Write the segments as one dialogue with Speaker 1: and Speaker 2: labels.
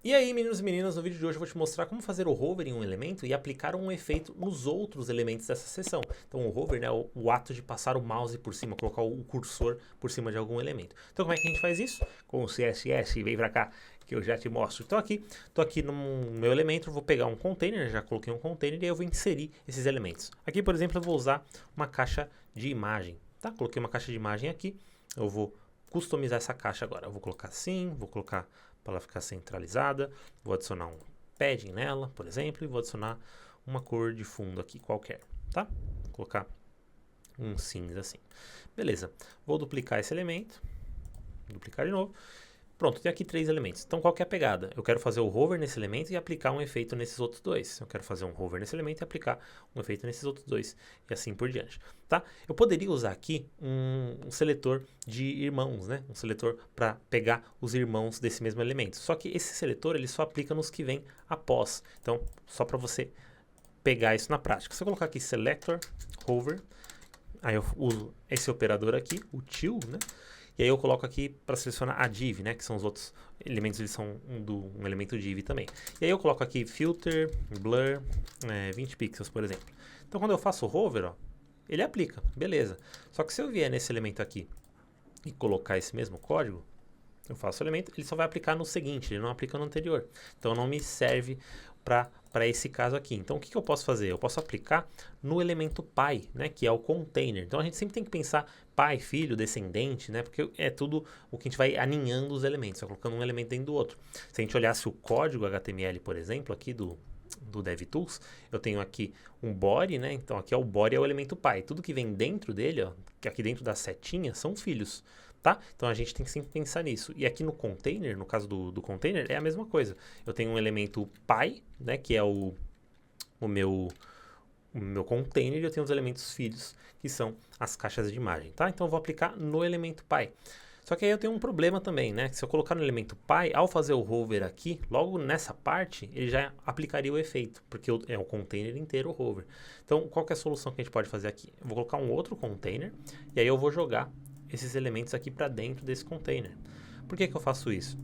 Speaker 1: E aí, meninos e meninas, no vídeo de hoje eu vou te mostrar como fazer o hover em um elemento e aplicar um efeito nos outros elementos dessa seção. Então o hover, né, o ato de passar o mouse por cima, colocar o cursor por cima de algum elemento. Então como é que a gente faz isso? Com o CSS, vem pra cá que eu já te mostro. Então tô aqui no meu elemento, vou pegar um container, já coloquei um container e aí eu vou inserir esses elementos. Aqui, por exemplo, eu vou usar uma caixa de imagem, tá? Coloquei uma caixa de imagem aqui, eu vou customizar essa caixa agora. Eu vou colocar assim, vou colocar para ela ficar centralizada, vou adicionar um padding nela, por exemplo, e vou adicionar uma cor de fundo aqui qualquer, tá? Vou colocar um cinza assim. Beleza, vou duplicar esse elemento, duplicar de novo. Pronto, tem aqui 3 elementos. Então, qual que é a pegada? Eu quero fazer o hover nesse elemento e aplicar um efeito nesses outros 2. Eu quero fazer um hover nesse elemento e aplicar um efeito nesses outros 2. E assim por diante. Tá? Eu poderia usar aqui um seletor de irmãos, né? Um seletor para pegar os irmãos desse mesmo elemento. Só que esse seletor ele só aplica nos que vêm após. Então, só para você pegar isso na prática. Se eu colocar aqui selector, hover, aí eu uso esse operador aqui, o till, né? E aí eu coloco aqui para selecionar a div, né? Que são os outros elementos, eles são um elemento div também. E aí eu coloco aqui filter, blur, 20 pixels, por exemplo. Então quando eu faço o hover, ó, ele aplica, beleza. Só que se eu vier nesse elemento aqui e colocar esse mesmo código, eu faço o elemento, ele só vai aplicar no seguinte, ele não aplica no anterior. Então não me serve para esse caso aqui. Então o que eu posso fazer? Eu posso aplicar no elemento pai, né, que é o container. Então a gente sempre tem que pensar pai, filho, descendente, né, porque é tudo o que a gente vai aninhando os elementos, vai colocando um elemento dentro do outro. Se a gente olhasse o código HTML, por exemplo, aqui do DevTools, eu tenho aqui um body, né, então aqui é o body, é o elemento pai. Tudo que vem dentro dele, ó, que aqui dentro da setinha, são filhos. Tá? Então a gente tem que sempre pensar nisso. E aqui no container, no caso do container, é a mesma coisa. Eu tenho um elemento pai, né, que é o meu container, e eu tenho os elementos filhos, que são as caixas de imagem. Tá? Então eu vou aplicar no elemento pai. Só que aí eu tenho um problema também, né? Se eu colocar no elemento pai, ao fazer o hover aqui, logo nessa parte, ele já aplicaria o efeito, porque é o container inteiro o hover. Então, qual que é a solução que a gente pode fazer aqui? Eu vou colocar um outro container, e aí eu vou jogar esses elementos aqui para dentro desse container. Por que eu faço isso?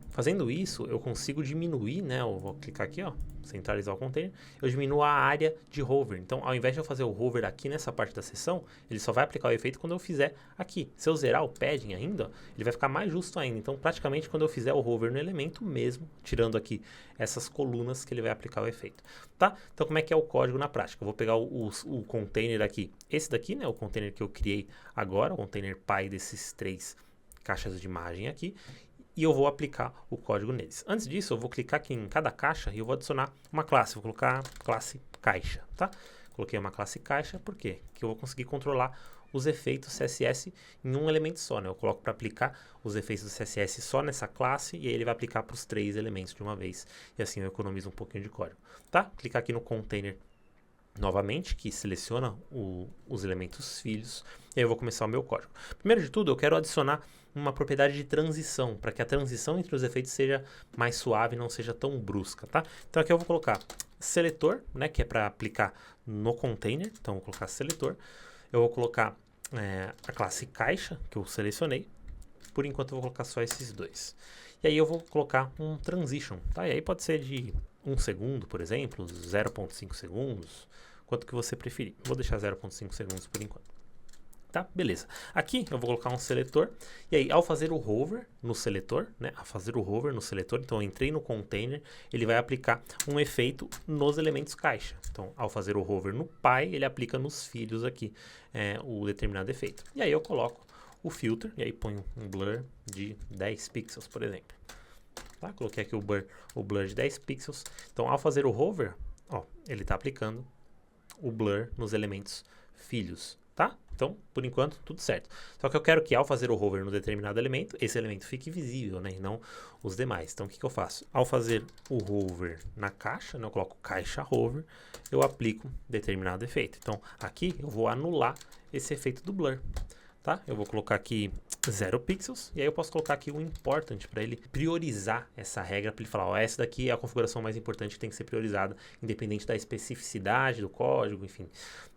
Speaker 1: Fazendo isso, eu consigo diminuir, né? Eu vou clicar aqui, ó, centralizar o container, eu diminuo a área de hover. Então, ao invés de eu fazer o hover aqui nessa parte da seção, ele só vai aplicar o efeito quando eu fizer aqui. Se eu zerar o padding ainda, ele vai ficar mais justo ainda. Então, praticamente, quando eu fizer o hover no elemento mesmo, tirando aqui essas colunas que ele vai aplicar o efeito, tá? Então, como é que é o código na prática? Eu vou pegar o container aqui, esse daqui, né? O container que eu criei agora, o container pai desses 3 caixas de imagem aqui, e eu vou aplicar o código neles. Antes disso, eu vou clicar aqui em cada caixa e eu vou adicionar uma classe. Vou colocar classe caixa, tá? Coloquei uma classe caixa, por quê? Porque eu vou conseguir controlar os efeitos CSS em um elemento só, né? Eu coloco para aplicar os efeitos do CSS só nessa classe e aí ele vai aplicar para os 3 elementos de uma vez. E assim eu economizo um pouquinho de código, tá? Clicar aqui no container novamente, que seleciona os elementos filhos, e aí eu vou começar o meu código. Primeiro de tudo, eu quero adicionar uma propriedade de transição, para que a transição entre os efeitos seja mais suave, não seja tão brusca, tá? Então aqui eu vou colocar seletor, né, que é para aplicar no container, então eu vou colocar seletor, eu vou colocar a classe caixa, que eu selecionei, por enquanto eu vou colocar só esses 2. E aí eu vou colocar um transition, tá? E aí pode ser de 1 segundo, por exemplo, 0.5 segundos, quanto que você preferir. Vou deixar 0.5 segundos por enquanto. Tá? Beleza. Aqui eu vou colocar um seletor, e aí ao fazer o hover no seletor, né? A fazer o hover no seletor, então eu entrei no container, ele vai aplicar um efeito nos elementos caixa. Então, ao fazer o hover no pai, ele aplica nos filhos aqui o determinado efeito. E aí eu coloco o filter, e aí ponho um blur de 10 pixels, por exemplo. Tá? Coloquei aqui o blur de 10 pixels. Então, ao fazer o hover, ó, ele está aplicando o blur nos elementos filhos, tá? Então, por enquanto, tudo certo. Só que eu quero que ao fazer o hover no determinado elemento, esse elemento fique visível, né? E não os demais. Então, o que eu faço? Ao fazer o hover na caixa, né? Eu coloco caixa hover, eu aplico determinado efeito. Então, aqui eu vou anular esse efeito do blur. tá? Eu vou colocar aqui 0 pixels, e aí eu posso colocar aqui o important para ele priorizar essa regra, para ele falar, ó, essa daqui é a configuração mais importante que tem que ser priorizada, independente da especificidade do código, enfim,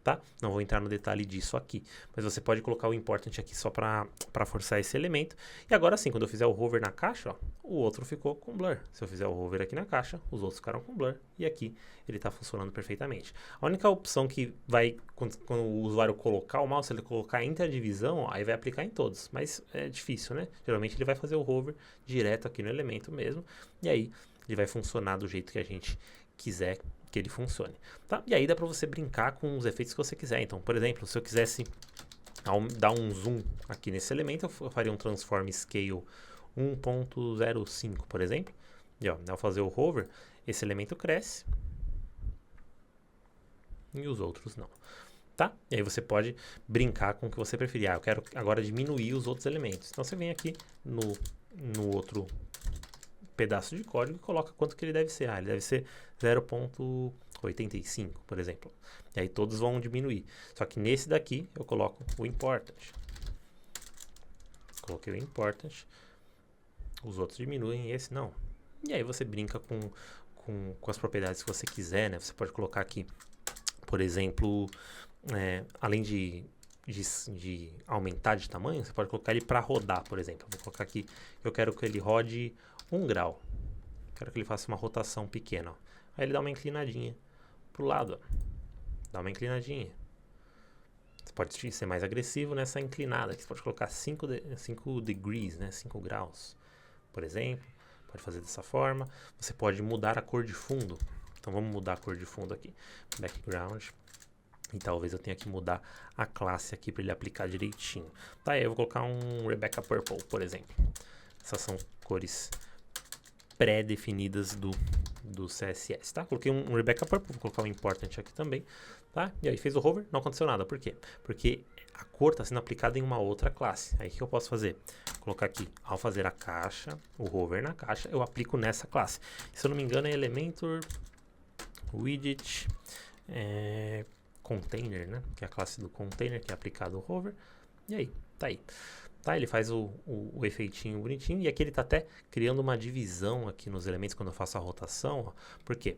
Speaker 1: tá? Não vou entrar no detalhe disso aqui, mas você pode colocar o important aqui só para forçar esse elemento. E agora sim, quando eu fizer o hover na caixa, ó, o outro ficou com blur. Se eu fizer o hover aqui na caixa, os outros ficaram com blur, e aqui ele está funcionando perfeitamente. A única opção que vai, quando o usuário colocar o mouse, se ele colocar entre a divisão, ó, aí vai aplicar em todos, mas é difícil, né? Geralmente ele vai fazer o hover direto aqui no elemento mesmo, e aí ele vai funcionar do jeito que a gente quiser que ele funcione, tá? E aí dá para você brincar com os efeitos que você quiser. Então, por exemplo, se eu quisesse dar um zoom aqui nesse elemento, eu faria um transform scale 1.05, por exemplo, e ó, ao fazer o hover, esse elemento cresce e os outros não, tá? E aí você pode brincar com o que você preferir. Ah, eu quero agora diminuir os outros elementos. Então você vem aqui no outro pedaço de código e coloca quanto que ele deve ser. Ah, ele deve ser 0.85, por exemplo. E aí todos vão diminuir. Só que nesse daqui eu coloco o important. Coloquei o important. Os outros diminuem e esse não. E aí você brinca com as propriedades que você quiser, né? Você pode colocar aqui, por exemplo, além de aumentar de tamanho, você pode colocar ele para rodar, por exemplo. Vou colocar aqui, eu quero que ele rode 1 grau. Quero que ele faça uma rotação pequena. Ó. Aí ele dá uma inclinadinha pro lado. Ó. Dá uma inclinadinha. Você pode ser mais agressivo nessa inclinada. Aqui você pode colocar 5 degrees, né? 5 graus, por exemplo. Pode fazer dessa forma. Você pode mudar a cor de fundo. Então vamos mudar a cor de fundo aqui. Background. E talvez eu tenha que mudar a classe aqui para ele aplicar direitinho. Tá, aí eu vou colocar um Rebecca Purple, por exemplo. Essas são cores pré-definidas do CSS, tá? Coloquei um Rebecca Purple, vou colocar um important aqui também, tá? E aí fez o hover, não aconteceu nada. Por quê? Porque a cor está sendo aplicada em uma outra classe. Aí o que eu posso fazer? Colocar aqui, ao fazer a caixa, o hover na caixa, eu aplico nessa classe. Se eu não me engano é Elementor Widget Container, né? Que é a classe do container que é aplicado o hover. E aí, tá aí. Tá, ele faz o efeitinho bonitinho. E aqui ele tá até criando uma divisão aqui nos elementos quando eu faço a rotação. Ó. Por quê?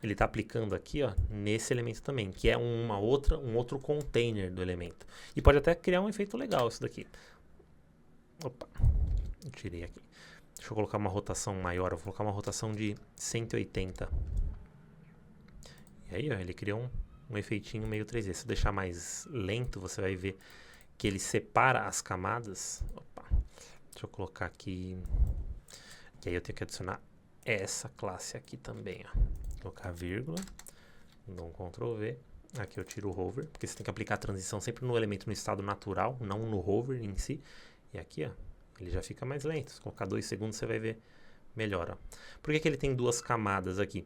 Speaker 1: Ele tá aplicando aqui, ó, nesse elemento também, que é um outro container do elemento. E pode até criar um efeito legal isso daqui. Opa, eu tirei aqui. Deixa eu colocar uma rotação maior. Eu vou colocar uma rotação de 180. E aí, ó, ele criou um efeitinho meio 3D. Se eu deixar mais lento, você vai ver que ele separa as camadas. Opa, deixa eu colocar aqui. E aí eu tenho que adicionar essa classe aqui também, ó. Colocar vírgula, dou um Ctrl V. Aqui eu tiro o hover, porque você tem que aplicar a transição sempre no elemento no estado natural, não no hover em si. E aqui, ó, ele já fica mais lento. Se colocar 2 segundos, você vai ver melhor, ó. Por que ele tem duas camadas aqui?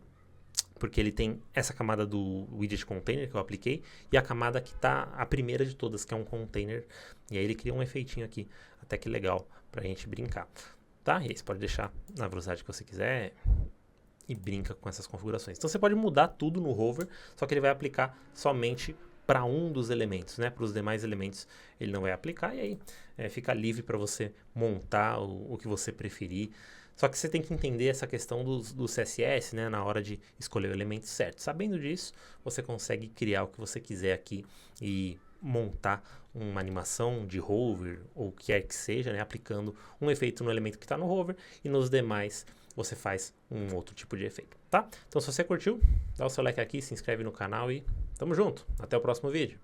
Speaker 1: Porque ele tem essa camada do widget container que eu apliquei e a camada que está a primeira de todas, que é um container. E aí ele cria um efeitinho aqui, até que legal, pra gente brincar. Tá? E aí você pode deixar na velocidade que você quiser e brinca com essas configurações. Então você pode mudar tudo no hover, só que ele vai aplicar somente para um dos elementos, né? Para os demais elementos ele não vai aplicar, e aí fica livre para você montar o que você preferir. Só que você tem que entender essa questão do CSS, né, na hora de escolher o elemento certo. Sabendo disso, você consegue criar o que você quiser aqui e montar uma animação de hover ou o que quer que seja, né, aplicando um efeito no elemento que está no hover e nos demais você faz um outro tipo de efeito, tá? Então se você curtiu, dá o seu like aqui, se inscreve no canal e tamo junto. Até o próximo vídeo.